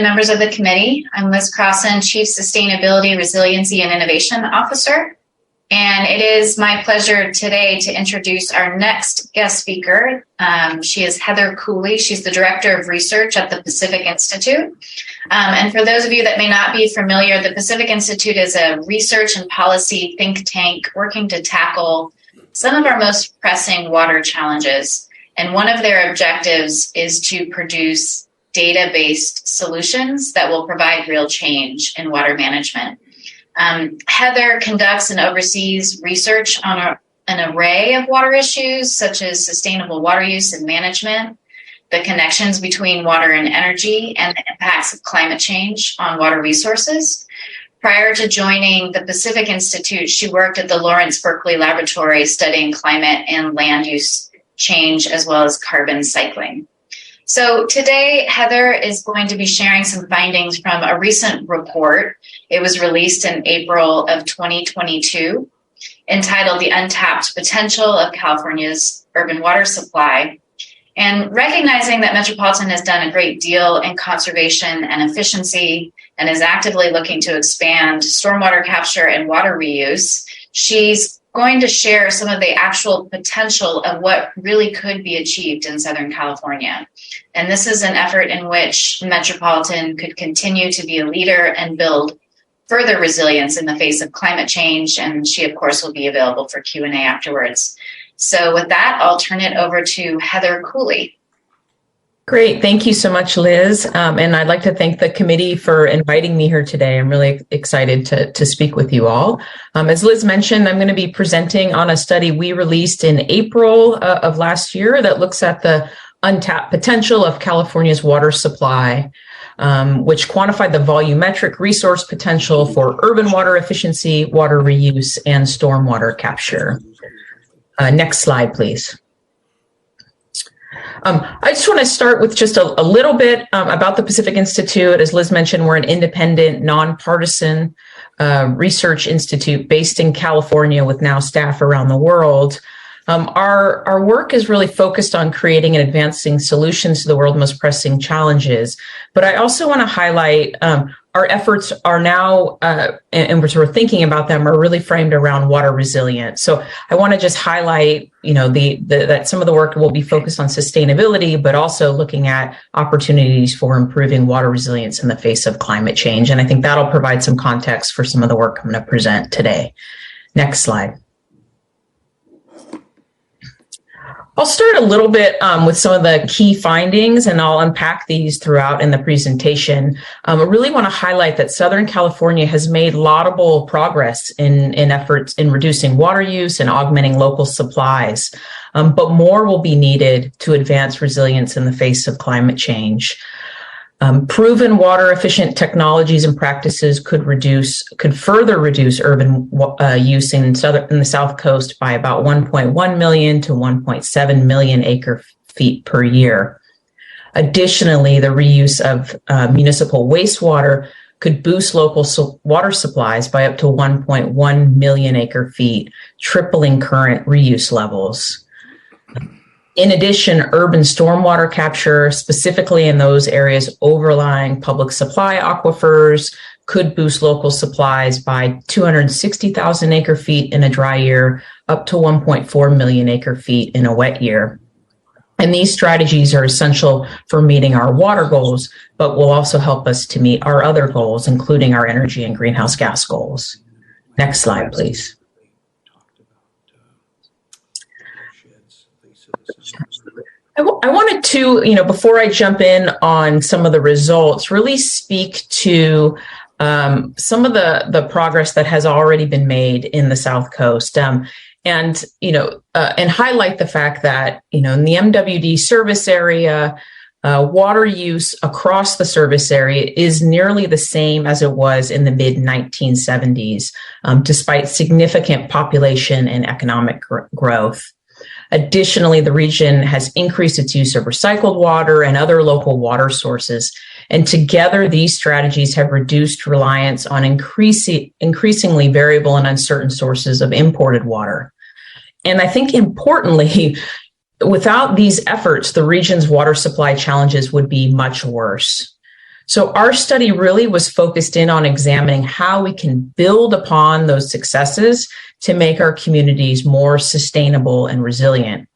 Members of the committee. I'm Liz Crossan, Chief Sustainability, Resiliency, and Innovation Officer. And it is my pleasure today to introduce our next guest speaker. She is Heather Cooley. She's the Director of Research at the Pacific Institute. And for those of you that may not be familiar, the Pacific Institute is a research and policy think tank working to tackle some of our most pressing water challenges. And one of their objectives is to produce data-based solutions that will provide real change in water management. Heather conducts and oversees research on an array of water issues, such as sustainable water use and management, the connections between water and energy, and the impacts of climate change on water resources. Prior to joining the Pacific Institute, she worked at the Lawrence Berkeley Laboratory studying climate and land use change, as well as carbon cycling. So today, Heather is going to be sharing some findings from a recent report. It was released in April of 2022, entitled The Untapped Potential of California's Urban Water Supply. And recognizing that Metropolitan has done a great deal in conservation and efficiency and is actively looking to expand stormwater capture and water reuse, she's going to share some of the actual potential of what really could be achieved in Southern California. And this is an effort in which Metropolitan could continue to be a leader and build further resilience in the face of climate change. And she, of course, will be available for Q&A afterwards. So with that, I'll turn it over to Heather Cooley. Great. Thank you so much, Liz. And I'd like to thank the committee for inviting me here today. I'm really excited to speak with you all. As Liz mentioned, I'm going to be presenting on a study we released in April of last year that looks at the untapped potential of California's water supply, which quantified the volumetric resource potential for urban water efficiency, water reuse, and stormwater capture. Next slide, please. I just want to start with just a little bit about the Pacific Institute. As Liz mentioned, we're an independent, nonpartisan research institute based in California with now staff around the world. Our work is really focused on creating and advancing solutions to the world's most pressing challenges. But I also want to highlight our efforts are now, and we're sort of thinking about them, are really framed around water resilience. So I want to just highlight, that some of the work will be focused on sustainability, but also looking at opportunities for improving water resilience in the face of climate change. And I think that'll provide some context for some of the work I'm going to present today. Next slide. I'll start a little bit with some of the key findings, and I'll unpack these throughout in the presentation. I really want to highlight that Southern California has made laudable progress in efforts in reducing water use and augmenting local supplies, but more will be needed to advance resilience in the face of climate change. Proven water efficient technologies and practices could further reduce urban use in the South Coast by about 1.1 million to 1.7 million acre feet per year. Additionally, the reuse of municipal wastewater could boost local water supplies by up to 1.1 million acre feet, tripling current reuse levels. In addition, urban stormwater capture, specifically in those areas overlying public supply aquifers, could boost local supplies by 260,000 acre feet in a dry year, up to 1.4 million acre feet in a wet year. And these strategies are essential for meeting our water goals, but will also help us to meet our other goals, including our energy and greenhouse gas goals. Next slide, please. I wanted to, before I jump in on some of the results, really speak to some of the progress that has already been made in the South Coast, and highlight the fact that, in the MWD service area, water use across the service area is nearly the same as it was in the mid-1970s, despite significant population and economic growth. Additionally, the region has increased its use of recycled water and other local water sources. And together, these strategies have reduced reliance on increasingly variable and uncertain sources of imported water. And I think importantly, without these efforts, the region's water supply challenges would be much worse. So our study really was focused in on examining how we can build upon those successes to make our communities more sustainable and resilient.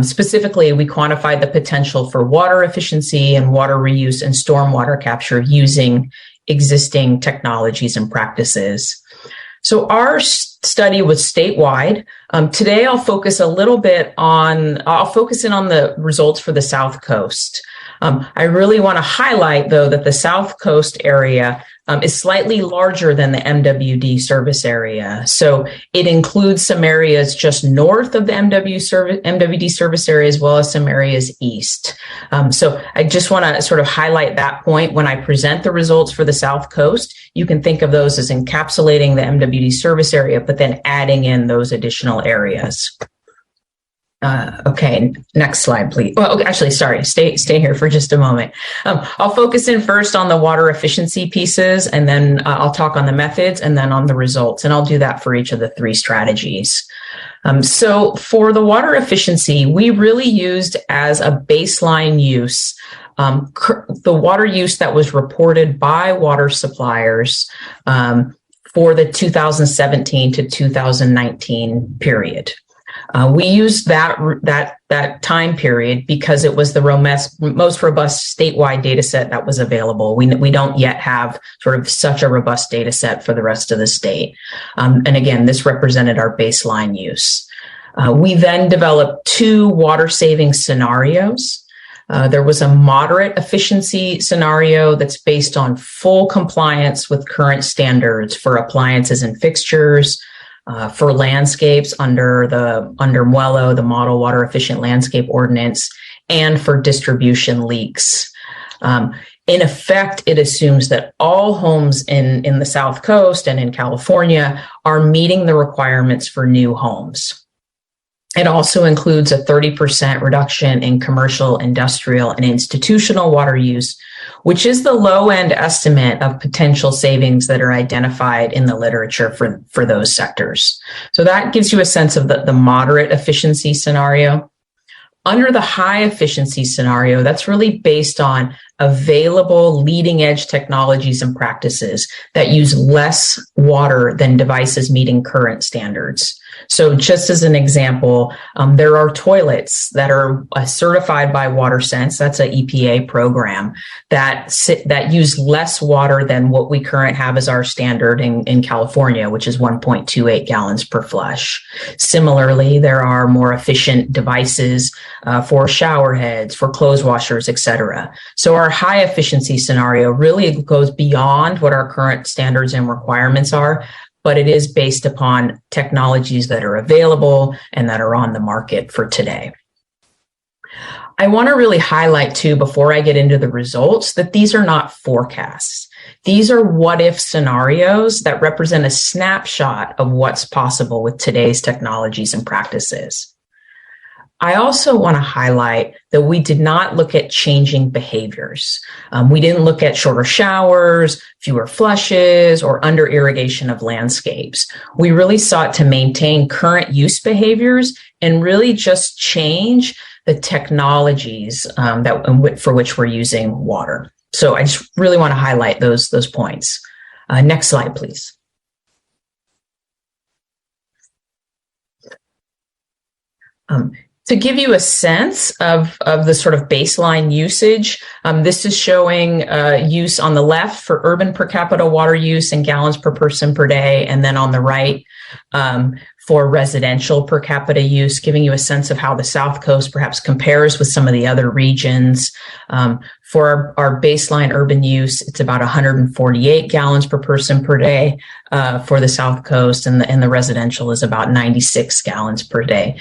Specifically, we quantified the potential for water efficiency and water reuse and stormwater capture using existing technologies and practices. So our study was statewide. Today, I'll focus in on the results for the South Coast. I really want to highlight, though, that the South Coast area is slightly larger than the MWD service area. So it includes some areas just north of the MWD service area, as well as some areas east. So I just want to sort of highlight that point. When I present the results for the South Coast, you can think of those as encapsulating the MWD service area, but then adding in those additional areas. Okay, next slide, please. Well, okay, actually, sorry, stay here for just a moment. I'll focus in first on the water efficiency pieces, and then I'll talk on the methods and then on the results, and I'll do that for each of the three strategies. So for the water efficiency, we really used as a baseline use the water use that was reported by water suppliers for the 2017 to 2019 period. We used that time period because it was the most robust statewide data set that was available. We don't yet have sort of such a robust data set for the rest of the state. And again, this represented our baseline use. We then developed two water saving scenarios. There was a moderate efficiency scenario that's based on full compliance with current standards for appliances and fixtures, for landscapes under MWELO, the Model Water Efficient Landscape Ordinance, and for distribution leaks. In effect, it assumes that all homes in the South Coast and in California are meeting the requirements for new homes. It also includes a 30% reduction in commercial, industrial, and institutional water use, which is the low-end estimate of potential savings that are identified in the literature for those sectors. So that gives you a sense of the moderate efficiency scenario. Under the high efficiency scenario, that's really based on available leading edge technologies and practices that use less water than devices meeting current standards. So just as an example, there are toilets that are certified by WaterSense, that's an EPA program, that use less water than what we currently have as our standard in California, which is 1.28 gallons per flush. Similarly, there are more efficient devices for shower heads, for clothes washers, et cetera. So our high efficiency scenario really goes beyond what our current standards and requirements are, but it is based upon technologies that are available and that are on the market for today. I want to really highlight too, before I get into the results, that these are not forecasts. These are what-if scenarios that represent a snapshot of what's possible with today's technologies and practices. I also want to highlight that we did not look at changing behaviors. We didn't look at shorter showers, fewer flushes, or under irrigation of landscapes. We really sought to maintain current use behaviors and really just change the technologies for which we're using water. So I just really want to highlight those points. Next slide, please. To give you a sense of the sort of baseline usage, this is showing use on the left for urban per capita water use in gallons per person per day, and then on the right for residential per capita use, giving you a sense of how the South Coast perhaps compares with some of the other regions. For our baseline urban use, it's about 148 gallons per person per day for the South Coast, and the residential is about 96 gallons per day.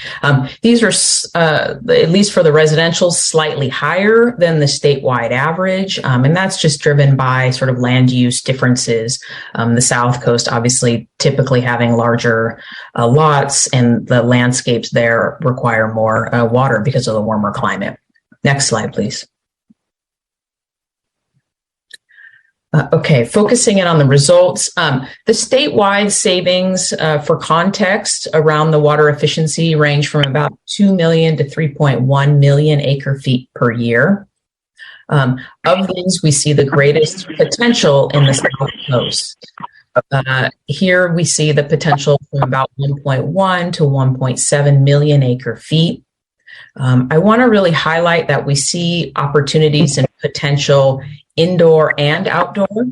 These are, at least for the residential, slightly higher than the statewide average, and that's just driven by sort of land use differences. The South Coast obviously typically having larger lots, and the landscapes there require more water because of the warmer climate. Next slide, please. Okay, focusing in on the results, the statewide savings for context around the water efficiency range from about 2 million to 3.1 million acre feet per year. Of these, we see the greatest potential in the South Coast. Here we see the potential from about 1.1 to 1.7 million acre feet. I want to really highlight that we see opportunities and potential indoor and outdoor.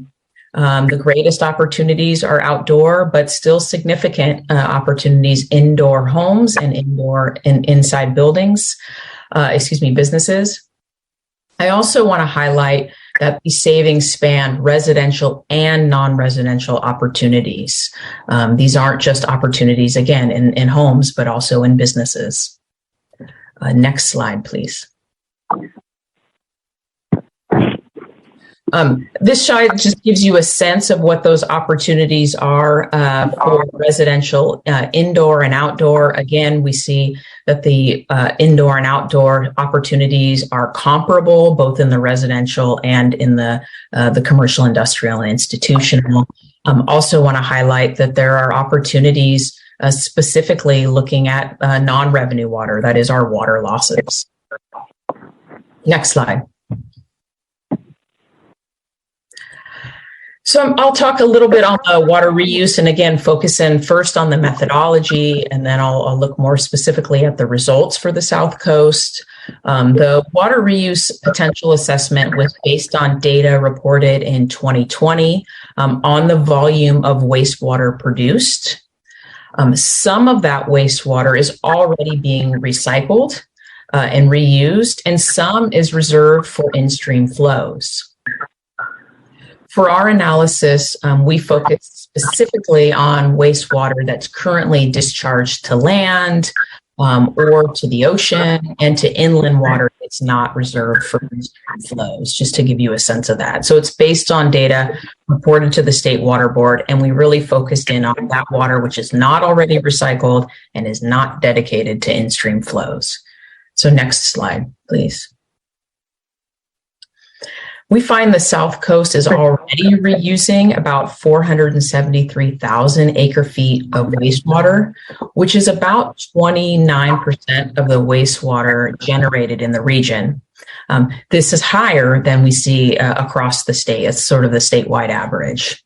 The greatest opportunities are outdoor, but still significant opportunities indoor homes and indoor and inside buildings, businesses. I also want to highlight that these savings span residential and non-residential opportunities. These aren't just opportunities, again, in homes, but also in businesses. Next slide, please. This slide just gives you a sense of what those opportunities are for residential, indoor and outdoor. Again, we see that the indoor and outdoor opportunities are comparable, both in the residential and in the commercial, industrial, and institutional. Also want to highlight that there are opportunities specifically looking at non-revenue water, that is our water losses. Next slide. So I'll talk a little bit on the water reuse, and again, focus in first on the methodology, and then I'll look more specifically at the results for the South Coast. The water reuse potential assessment was based on data reported in 2020 on the volume of wastewater produced. Some of that wastewater is already being recycled and reused, and some is reserved for in-stream flows. For our analysis, we focused specifically on wastewater that's currently discharged to land or to the ocean, and to inland water that's not reserved for flows, just to give you a sense of that. So it's based on data reported to the State Water Board, and we really focused in on that water which is not already recycled and is not dedicated to in-stream flows. So next slide, please. We find the South Coast is already reusing about 473,000 acre feet of wastewater, which is about 29% of the wastewater generated in the region. This is higher than we see across the state. It's sort of the statewide average.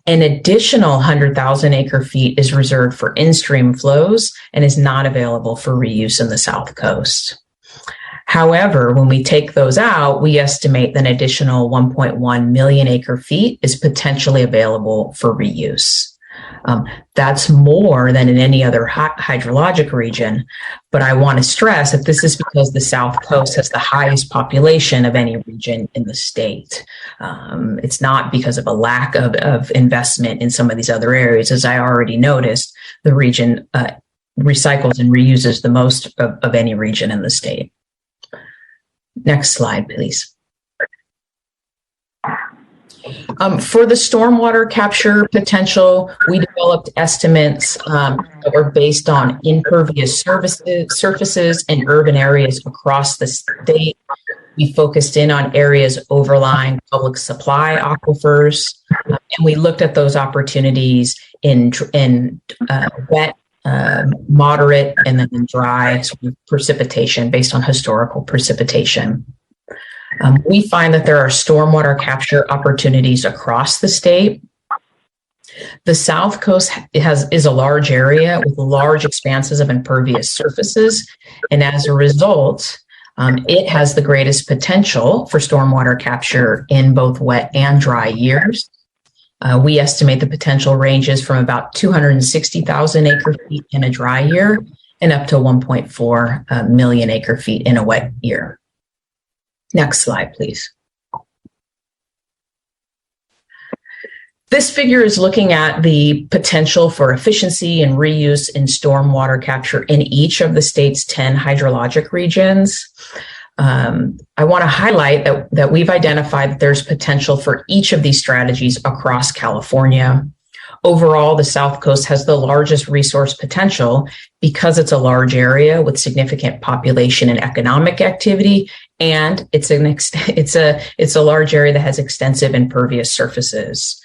An additional 100,000 acre feet is reserved for in-stream flows and is not available for reuse in the South Coast. However, when we take those out, we estimate that an additional 1.1 million acre feet is potentially available for reuse. That's more than in any other hydrologic region, but I want to stress that this is because the South Coast has the highest population of any region in the state. It's not because of a lack of investment in some of these other areas. As I already noticed, the region recycles and reuses the most of any region in the state. Next slide, please. For the stormwater capture potential, we developed estimates that were based on impervious surfaces and urban areas across the state. We focused in on areas overlying public supply aquifers, and we looked at those opportunities in wet, moderate, and then dry sort of precipitation based on historical precipitation. We find that there are stormwater capture opportunities across the state. The South Coast is a large area with large expanses of impervious surfaces, and as a result, it has the greatest potential for stormwater capture in both wet and dry years. We estimate the potential ranges from about 260,000 acre feet in a dry year and up to 1.4 million acre feet in a wet year. Next slide, please. This figure is looking at the potential for efficiency and reuse in stormwater capture in each of the state's 10 hydrologic regions. I want to highlight that we've identified that there's potential for each of these strategies across California. Overall, the South Coast has the largest resource potential because it's a large area with significant population and economic activity, and it's a large area that has extensive impervious surfaces.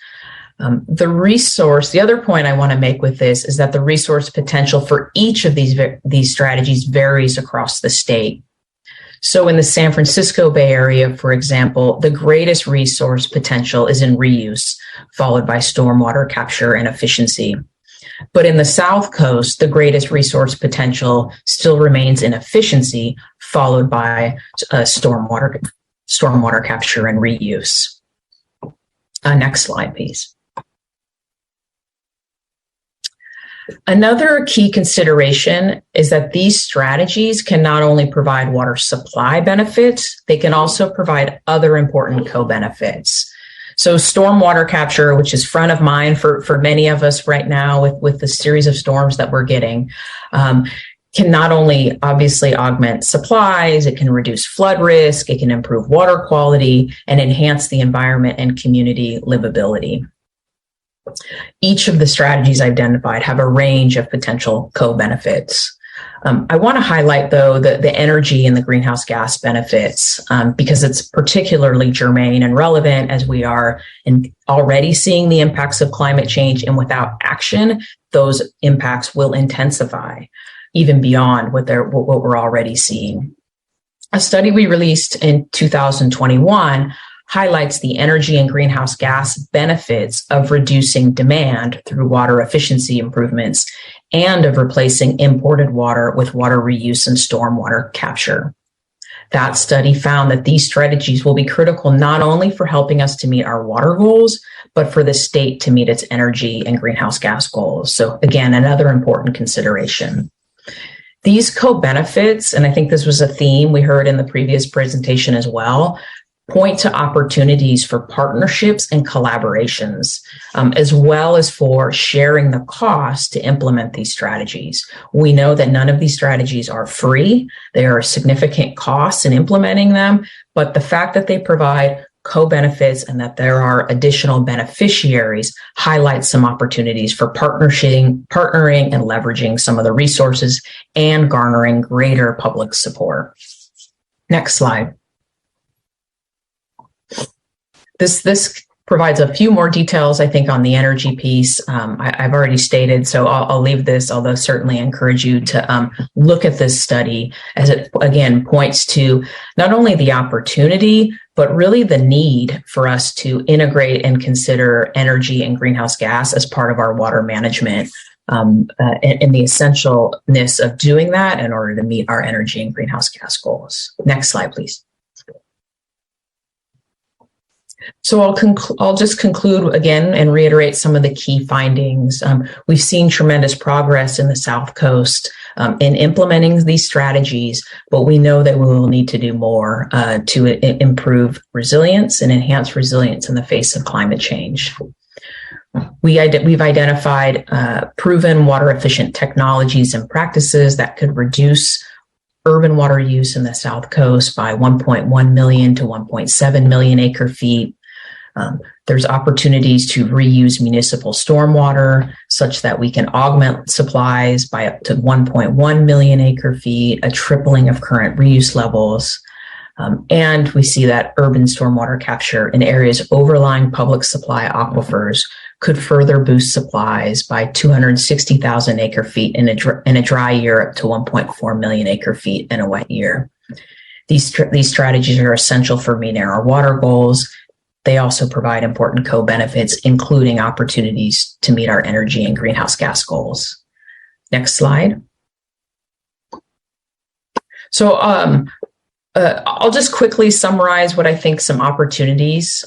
The other point I want to make with this is that the resource potential for each of these strategies varies across the state. So in the San Francisco Bay Area, for example, the greatest resource potential is in reuse, followed by stormwater capture and efficiency. But in the South Coast, the greatest resource potential still remains in efficiency, followed by stormwater capture and reuse. Next slide, please. Another key consideration is that these strategies can not only provide water supply benefits, they can also provide other important co-benefits. So stormwater capture, which is front of mind for many of us right now with the series of storms that we're getting, can not only obviously augment supplies, it can reduce flood risk, it can improve water quality, and enhance the environment and community livability. Each of the strategies identified have a range of potential co-benefits. I want to highlight, though, the energy and the greenhouse gas benefits because it's particularly germane and relevant as we are already seeing the impacts of climate change, and without action, those impacts will intensify even beyond what we're already seeing. A study we released in 2021 highlights the energy and greenhouse gas benefits of reducing demand through water efficiency improvements and of replacing imported water with water reuse and stormwater capture. That study found that these strategies will be critical not only for helping us to meet our water goals, but for the state to meet its energy and greenhouse gas goals. So again, another important consideration. These co-benefits, and I think this was a theme we heard in the previous presentation as well, point to opportunities for partnerships and collaborations, as well as for sharing the cost to implement these strategies. We know that none of these strategies are free. There are significant costs in implementing them, but the fact that they provide co-benefits and that there are additional beneficiaries highlights some opportunities for partnering and leveraging some of the resources and garnering greater public support. Next slide. This provides a few more details, I think, on the energy piece. I've already stated, so I'll leave this, although certainly encourage you to look at this study as it, again, points to not only the opportunity, but really the need for us to integrate and consider energy and greenhouse gas as part of our water management and the essentialness of doing that in order to meet our energy and greenhouse gas goals. Next slide, please. So I'll just conclude again and reiterate some of the key findings. We've seen tremendous progress in the South Coast in implementing these strategies, but we know that we will need to do more to improve resilience and enhance resilience in the face of climate change. We've identified proven water efficient technologies and practices that could reduce urban water use in the South Coast by 1.1 million to 1.7 million acre feet. There's opportunities to reuse municipal stormwater such that we can augment supplies by up to 1.1 million acre feet, a tripling of current reuse levels. And we see that urban stormwater capture in areas overlying public supply aquifers could further boost supplies by 260,000 acre feet in a dry year up to 1.4 million acre feet in a wet year. These strategies are essential for meeting our water goals. They also provide important co-benefits, including opportunities to meet our energy and greenhouse gas goals. Next slide. So I'll just quickly summarize what I think some opportunities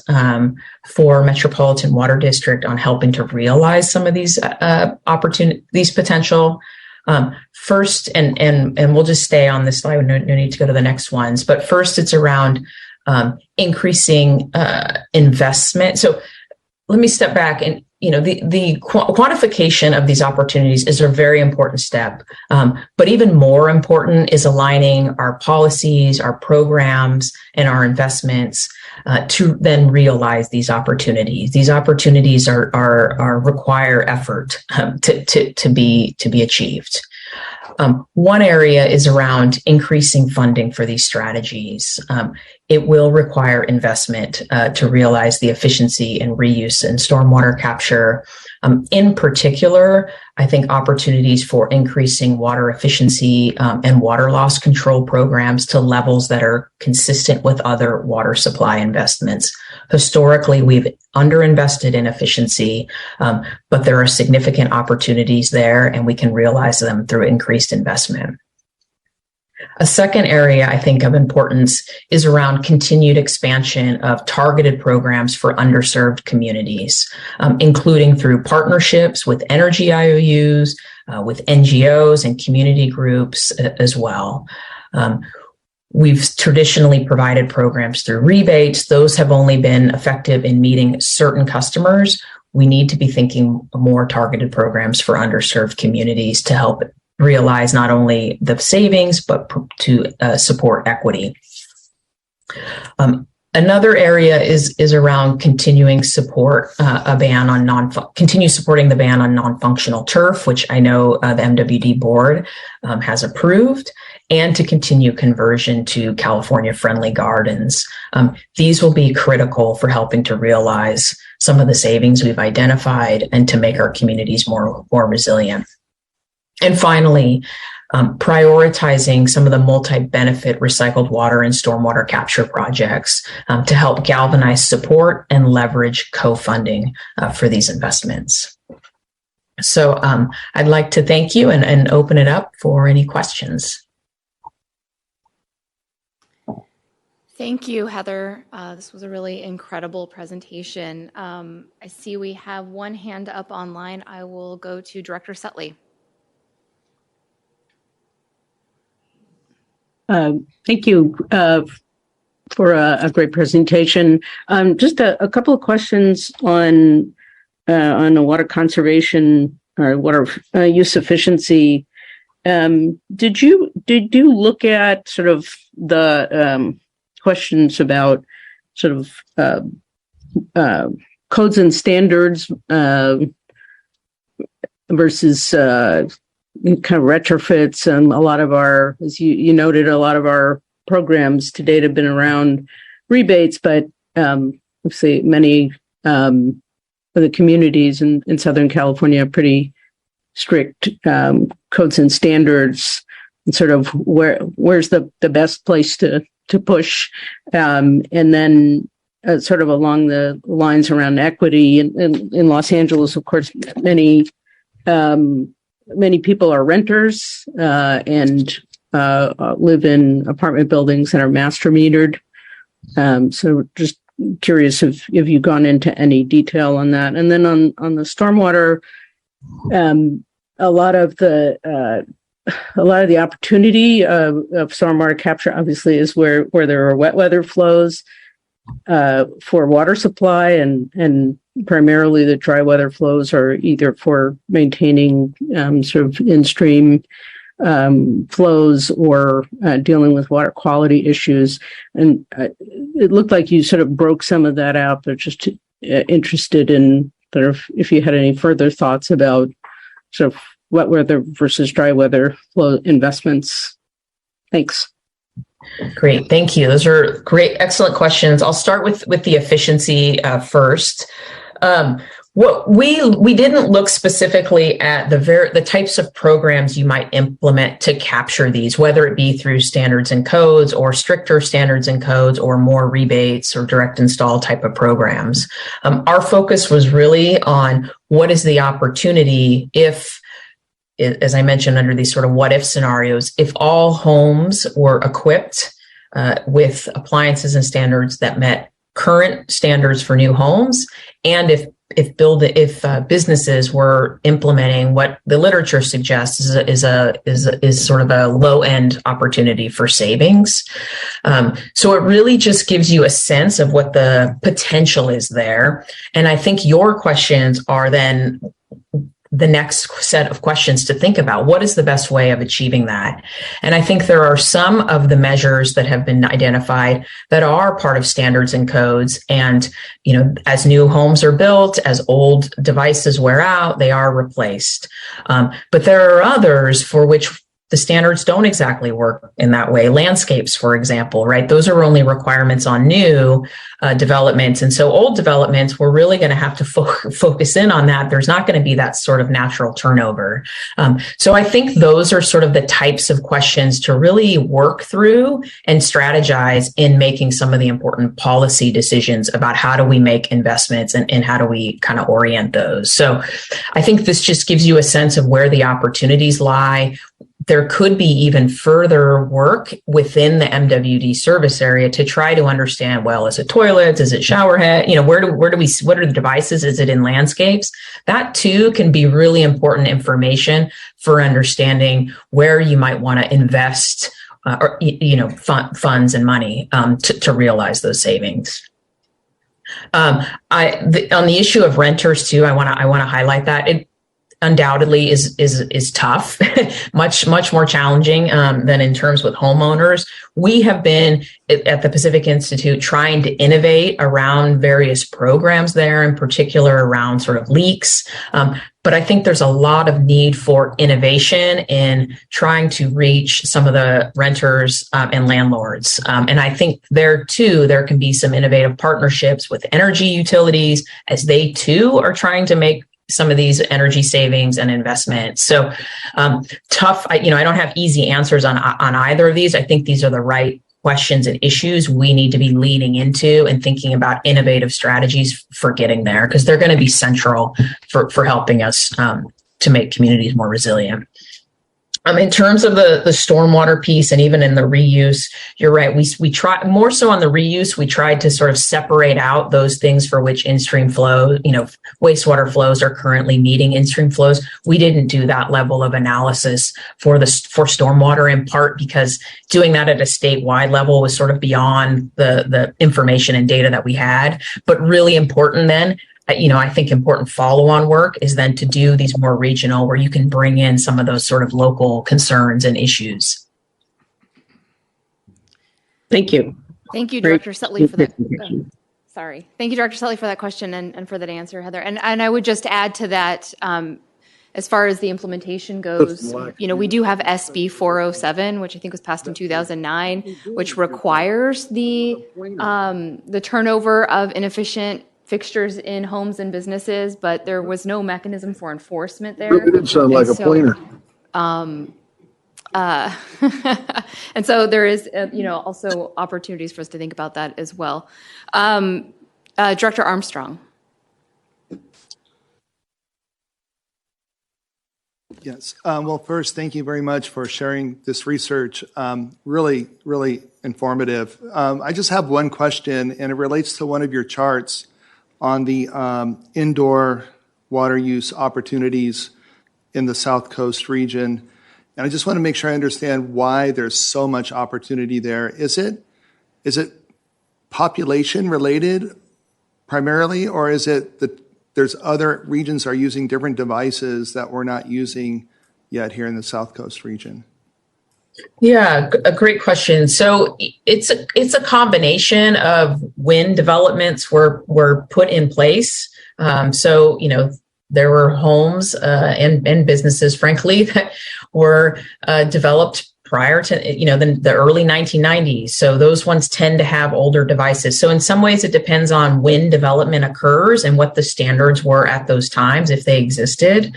for Metropolitan Water District on helping to realize some of these these potential. First, and we'll just stay on this slide. No need to go to the next ones. But first, it's around increasing investment. So let me step back and, the quantification of these opportunities is a very important step. But even more important is aligning our policies, our programs, and our investments to then realize these opportunities. These opportunities are require effort to be achieved. One area is around increasing funding for these strategies. It will require investment to realize the efficiency and reuse and stormwater capture. In particular, I think opportunities for increasing water efficiency and water loss control programs to levels that are consistent with other water supply investments. Historically, we've underinvested in efficiency, but there are significant opportunities there, and we can realize them through increased investment. A second area I think of importance is around continued expansion of targeted programs for underserved communities, including through partnerships with energy IOUs, with NGOs and community groups as well. We've traditionally provided programs through rebates. Those have only been effective in meeting certain customers. We need to be thinking more targeted programs for underserved communities to help realize not only the savings, but to support equity. Another area is around continuing support continue supporting the ban on non-functional turf, which I know the MWD board has approved, and to continue conversion to California-friendly gardens. These will be critical for helping to realize some of the savings we've identified and to make our communities more resilient. And finally, prioritizing some of the multi-benefit recycled water and stormwater capture projects to help galvanize support and leverage co-funding for these investments. So I'd like to thank you and open it up for any questions. Thank you, Heather. This was a really incredible presentation. I see we have one hand up online. I will go to Director Sutley. Thank you for a great presentation. Just a couple of questions on the water conservation or water use efficiency. Did you look at sort of the questions about sort of codes and standards versus kind of retrofits? And a lot of our, as you noted, a lot of our programs to date have been around rebates, but obviously many of the communities in Southern California have pretty strict codes and standards, and sort of where's the best place to push, and then sort of along the lines around equity in Los Angeles, of course, many people are renters and live in apartment buildings that are master metered. So just curious if you've gone into any detail on that. And then on the stormwater, a lot of the opportunity of stormwater capture obviously is where there are wet weather flows for water supply, and primarily the dry weather flows are either for maintaining sort of in-stream flows or dealing with water quality issues. And it looked like you sort of broke some of that out, but just interested in sort of if you had any further thoughts about sort of wet weather versus dry weather flow investments. Thanks. Great, thank you. Those are great, excellent questions. I'll start with the efficiency first. What we didn't look specifically at the types of programs you might implement to capture these, whether it be through standards and codes or stricter standards and codes or more rebates or direct install type of programs. Our focus was really on what is the opportunity if, as I mentioned, under these sort of what if scenarios, if all homes were equipped with appliances and standards that met current standards for new homes, and if businesses were implementing what the literature suggests is sort of a low end opportunity for savings. So it really just gives you a sense of what the potential is there. And I think your questions are then the next set of questions to think about. What is the best way of achieving that? And I think there are some of the measures that have been identified that are part of standards and codes. And, as new homes are built, as old devices wear out, they are replaced. But there are others for which the standards don't exactly work in that way. Landscapes, for example, right? Those are only requirements on new developments. And so old developments, we're really going to have to focus in on that. There's not going to be that sort of natural turnover. So I think those are sort of the types of questions to really work through and strategize in making some of the important policy decisions about how do we make investments and how do we kind of orient those. So I think this just gives you a sense of where the opportunities lie. There could be even further work within the MWD service area to try to understand, well, is it toilets? Is it shower head? What are the devices? Is it in landscapes? That too can be really important information for understanding where you might want to invest funds and money to realize those savings. On the issue of renters too, I want to highlight that it undoubtedly is tough, much more challenging than in terms with homeowners. We have been at the Pacific Institute trying to innovate around various programs there, in particular around sort of leaks. But I think there's a lot of need for innovation in trying to reach some of the renters and landlords. And I think there too, there can be some innovative partnerships with energy utilities as they too are trying to make some of these energy savings and investments. So tough. I don't have easy answers on either of these. I think these are the right questions and issues we need to be leaning into and thinking about innovative strategies for getting there, because they're going to be central for helping us to make communities more resilient. In terms of the stormwater piece and even in the reuse, you're right. We try more so on the reuse. We tried to sort of separate out those things for which in-stream flow, wastewater flows are currently meeting in-stream flows. We didn't do that level of analysis for stormwater, in part because doing that at a statewide level was sort of beyond the information and data that we had. But really important then, I think important follow-on work is then to do these more regional, where you can bring in some of those sort of local concerns and issues. Thank you. Thank you, Director Sutley, for that. Thank you, Director Sutley, for that question and for that answer, Heather. And I would just add to that, as far as the implementation goes, we do have SB 407, which I think was passed in 2009, which requires the turnover of inefficient fixtures in homes and businesses, but there was no mechanism for enforcement there. It didn't sound like a pointer. And so there is, also opportunities for us to think about that as well. Director Armstrong. Yes. Well, first, thank you very much for sharing this research. Really, really informative. I just have one question, and it relates to one of your charts on the indoor water use opportunities in the South Coast region. And I just want to make sure I understand why there's so much opportunity there. Is it population related primarily, or is it that there's other regions are using different devices that we're not using yet here in the South Coast region? Yeah, a great question. So it's a combination of when developments were put in place. So there were homes and businesses, frankly, that were developed prior to the early 1990s. So those ones tend to have older devices. So in some ways, it depends on when development occurs and what the standards were at those times, if they existed.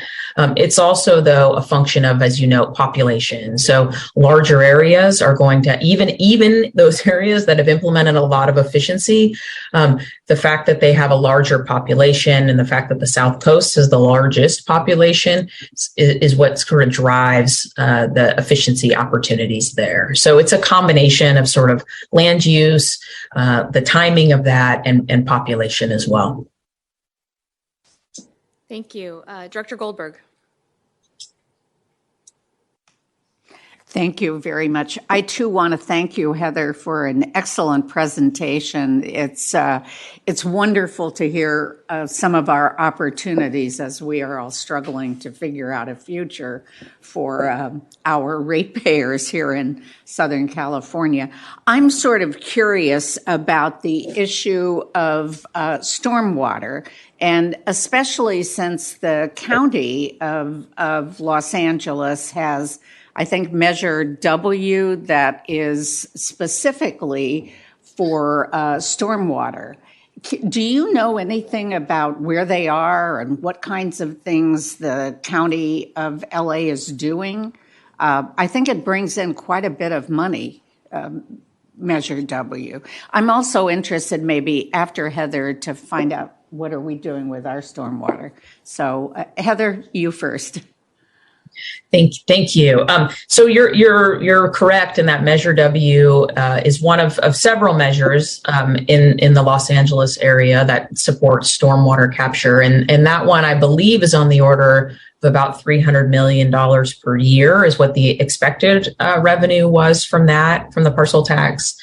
It's also, though, a function of, as you know, population. So larger areas are going to, even those areas that have implemented a lot of efficiency, the fact that they have a larger population and the fact that the South Coast is the largest population is what sort of drives the efficiency opportunities there. So it's a combination of sort of land use, the timing of that, and population as well. Thank you. Director Goldberg. Thank you very much. I too want to thank you, Heather, for an excellent presentation. It's wonderful to hear some of our opportunities as we are all struggling to figure out a future for our ratepayers here in Southern California. I'm sort of curious about the issue of stormwater, and especially since the county of Los Angeles has, I think, Measure W that is specifically for stormwater. Do you know anything about where they are and what kinds of things the County of LA is doing? I think it brings in quite a bit of money, Measure W. I'm also interested maybe after Heather to find out what are we doing with our stormwater. So Heather, you first. Thank you. So you're correct in that Measure W is one of several measures in the Los Angeles area that supports stormwater capture, and that one I believe is on the order of about $300 million per year is what the expected revenue was from the parcel tax.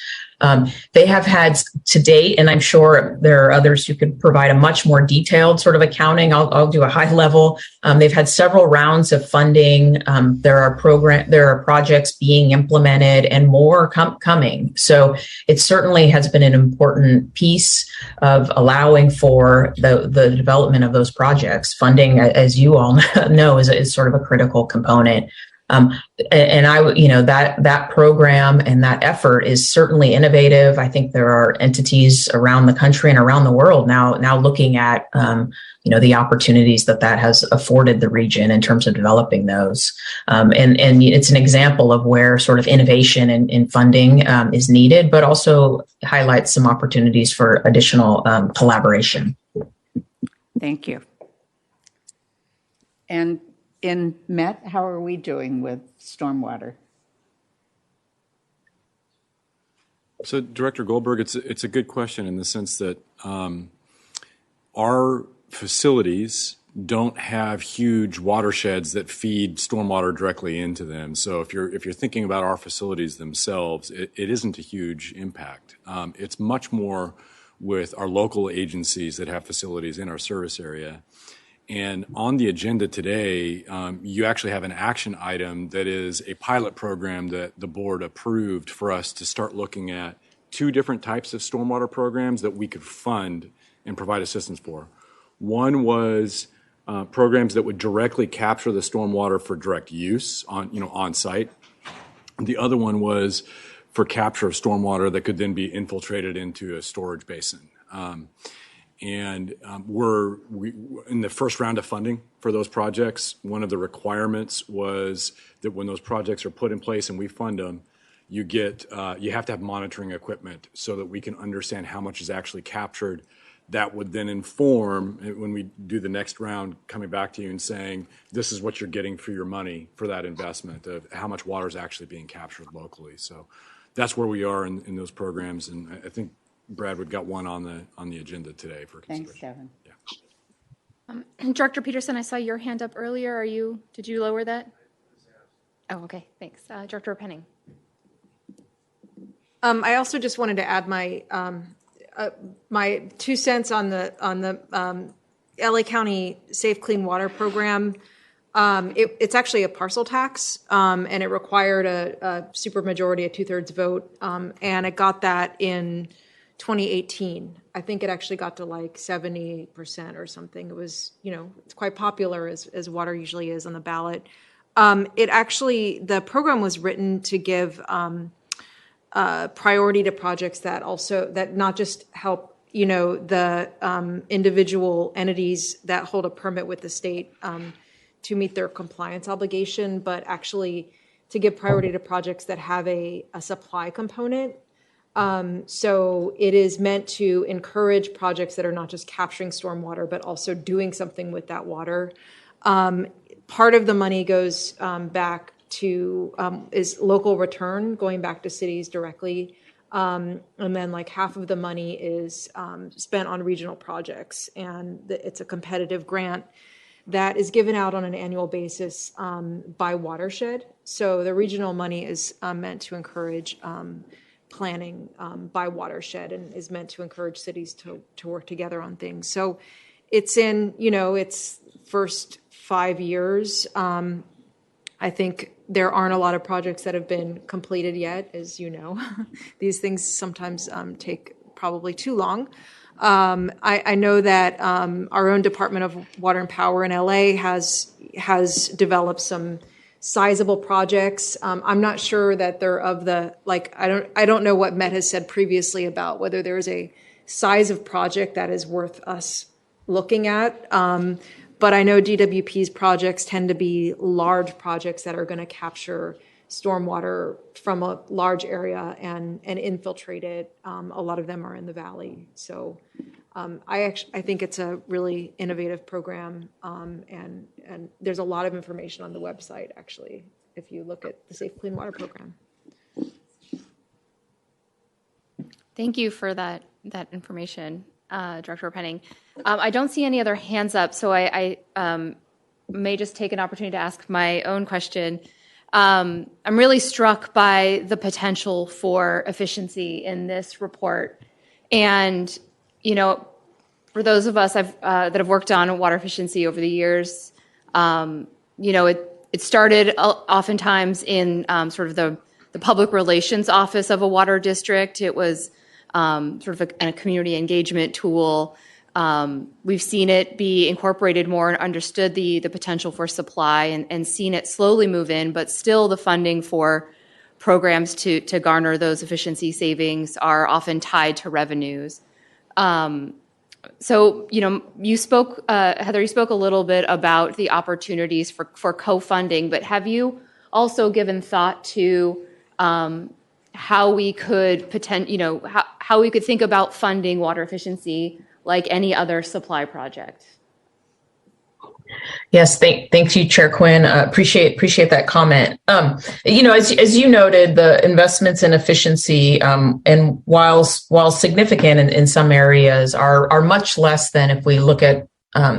They have had to date, and I'm sure there are others who could provide a much more detailed sort of accounting. I'll do a high level. They've had several rounds of funding. There are projects being implemented and more coming. So it certainly has been an important piece of allowing for the development of those projects. Funding, as you all know, is sort of a critical component. And that program and that effort is certainly innovative. I think there are entities around the country and around the world now looking at, the opportunities that has afforded the region in terms of developing those. And it's an example of where sort of innovation in funding is needed, but also highlights some opportunities for additional collaboration. Thank you. And in Met, how are we doing with stormwater? So, Director Goldberg, it's a good question in the sense that our facilities don't have huge watersheds that feed stormwater directly into them. So, if you're thinking about our facilities themselves, it isn't a huge impact. It's much more with our local agencies that have facilities in our service area. And on the agenda today, you actually have an action item that is a pilot program that the board approved for us to start looking at 2 different types of stormwater programs that we could fund and provide assistance for. One was programs that would directly capture the stormwater for direct use on site. The other one was for capture of stormwater that could then be infiltrated into a storage basin. We're in the first round of funding for those projects. One of the requirements was that when those projects are put in place and we fund them, you have to have monitoring equipment so that we can understand how much is actually captured. That would then inform, when we do the next round, coming back to you and saying, this is what you're getting for your money for that investment, of how much water is actually being captured locally. So that's where we are in those programs, and I think Bradwood got one on the agenda today for consideration. Thanks, Devin. Yeah. Director Peterson, I saw your hand up earlier. Did you lower that? Oh, okay, thanks. Director Penning. I also just wanted to add my 2 cents on the LA County Safe Clean Water Program. It's actually a parcel tax, and it required a supermajority, a 2/3 vote, and it got that in 2018. I think it actually got to like 70% or something. It was, it's quite popular as water usually is on the ballot. The program was written to give priority to projects that not just help, the individual entities that hold a permit with the state to meet their compliance obligation, but actually to give priority to projects that have a supply component. So it is meant to encourage projects that are not just capturing stormwater, but also doing something with that water. Part of the money goes back to is local return, going back to cities directly. And then like half of the money is spent on regional projects. And it's a competitive grant that is given out on an annual basis by watershed. So the regional money is meant to encourage planning by watershed and is meant to encourage cities to work together on things. So it's in, its first 5 years. I think there aren't a lot of projects that have been completed yet, as you know. These things sometimes take probably too long. I know that our own Department of Water and Power in LA has developed some sizable projects. I'm not sure that they're of the, like, I don't know what Met has said previously about whether there is a size of project that is worth us looking at. But I know DWP's projects tend to be large projects that are going to capture stormwater from a large area and infiltrate it. A lot of them are in the valley. So I think it's a really innovative program, and there's a lot of information on the website, actually, if you look at the Safe Clean Water Program. Thank you for that information, Director Penning. I don't see any other hands up, so I may just take an opportunity to ask my own question. I'm really struck by the potential for efficiency in this report. And, you know, for those of us that have worked on water efficiency over the years, you know, it started oftentimes in sort of the public relations office of a water district. It was sort of a community engagement tool. We've seen it be incorporated more and understood the potential for supply and seen it slowly move in, but still the funding for programs to garner those efficiency savings are often tied to revenues. So, you know, you spoke, Heather, you spoke a little bit about the opportunities for co-funding, but have you also given thought to how we could how we could think about funding water efficiency like any other supply project? Yes, thank you, Chair Quinn. Appreciate that comment. You know, as you noted, the investments in efficiency, and while significant in some areas, are much less than if we look at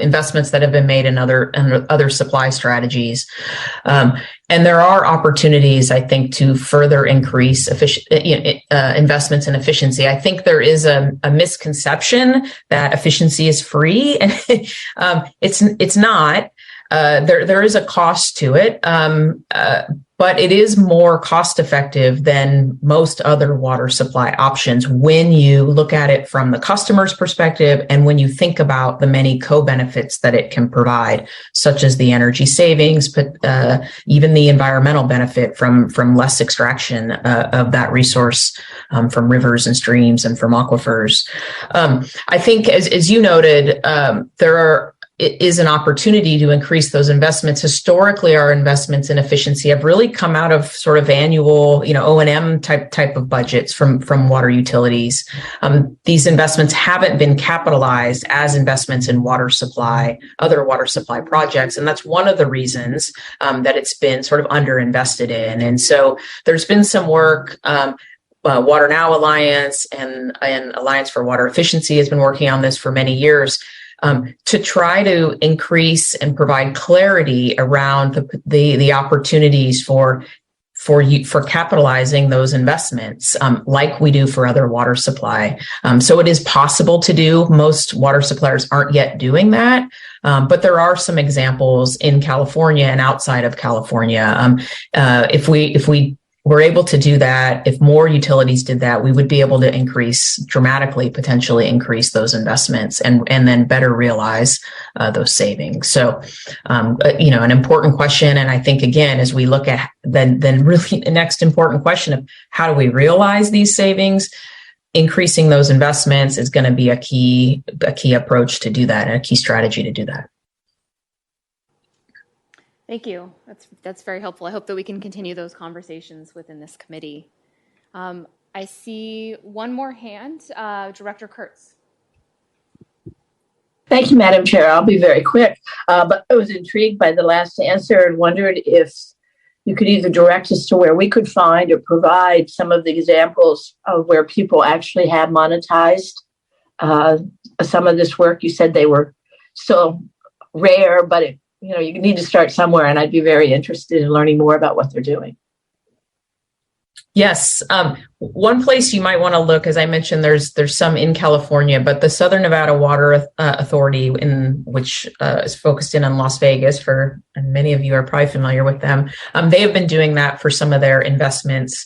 investments that have been made in other supply strategies. And there are opportunities, I think, to further increase investments in efficiency. I think there is a misconception that efficiency is free, and it's not. There is a cost to it, but it is more cost effective than most other water supply options when you look at it from the customer's perspective and when you think about the many co-benefits that it can provide, such as the energy savings, but even the environmental benefit from less extraction of that resource from rivers and streams and from aquifers. I think, as you noted, it is an opportunity to increase those investments. Historically, our investments in efficiency have really come out of sort of annual, O&M type of budgets from water utilities. These investments haven't been capitalized as investments in other water supply projects, and that's one of the reasons that it's been sort of underinvested in. And so there's been some work. Water Now Alliance and Alliance for Water Efficiency has been working on this for many years. To try to increase and provide clarity around the opportunities for capitalizing those investments, like we do for other water supply. So it is possible to do. Most water suppliers aren't yet doing that, but there are some examples in California and outside of California. If we were able to do that, if more utilities did that, we would be able to potentially increase those investments and then better realize those savings. So, an important question. And I think, again, as we look at then really the next important question of how do we realize these savings, increasing those investments is going to be a key approach to do that and a key strategy to do that. Thank you. That's very helpful. I hope that we can continue those conversations within this committee. I see one more hand, Director Kurtz. Thank you, Madam Chair. I'll be very quick, but I was intrigued by the last answer and wondered if you could either direct us to where we could find or provide some of the examples of where people actually have monetized some of this work. You said they were still rare, but you need to start somewhere, and I'd be very interested in learning more about what they're doing. Yes. One place you might want to look, as I mentioned, there's some in California, but the Southern Nevada Water Authority, which is focused in on Las Vegas, and many of you are probably familiar with them. They have been doing that for some of their investments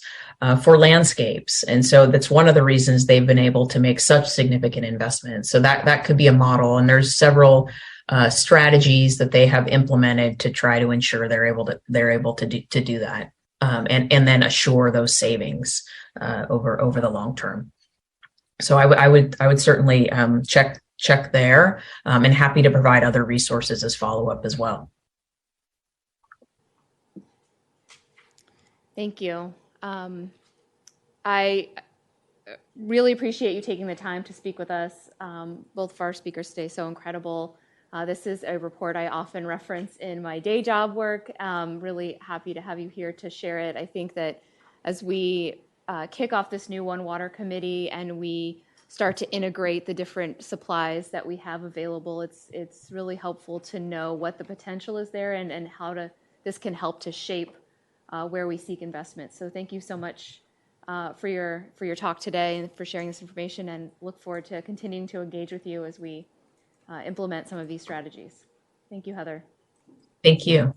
for landscapes. And so that's one of the reasons they've been able to make such significant investments. So that could be a model. And there's several strategies that they have implemented to try to ensure they're able to do that, and then assure those savings over the long term. So I would certainly check there, and happy to provide other resources as follow up as well. Thank you. I really appreciate you taking the time to speak with us. Both of our speakers today, so incredible. This is a report I often reference in my day job work. Really happy to have you here to share it. I think that as we kick off this new One Water Committee and we start to integrate the different supplies that we have available, it's really helpful to know what the potential is there and how this can help to shape where we seek investment. So thank you so much for your talk today and for sharing this information, and look forward to continuing to engage with you as we implement some of these strategies. Thank you, Heather. Thank you.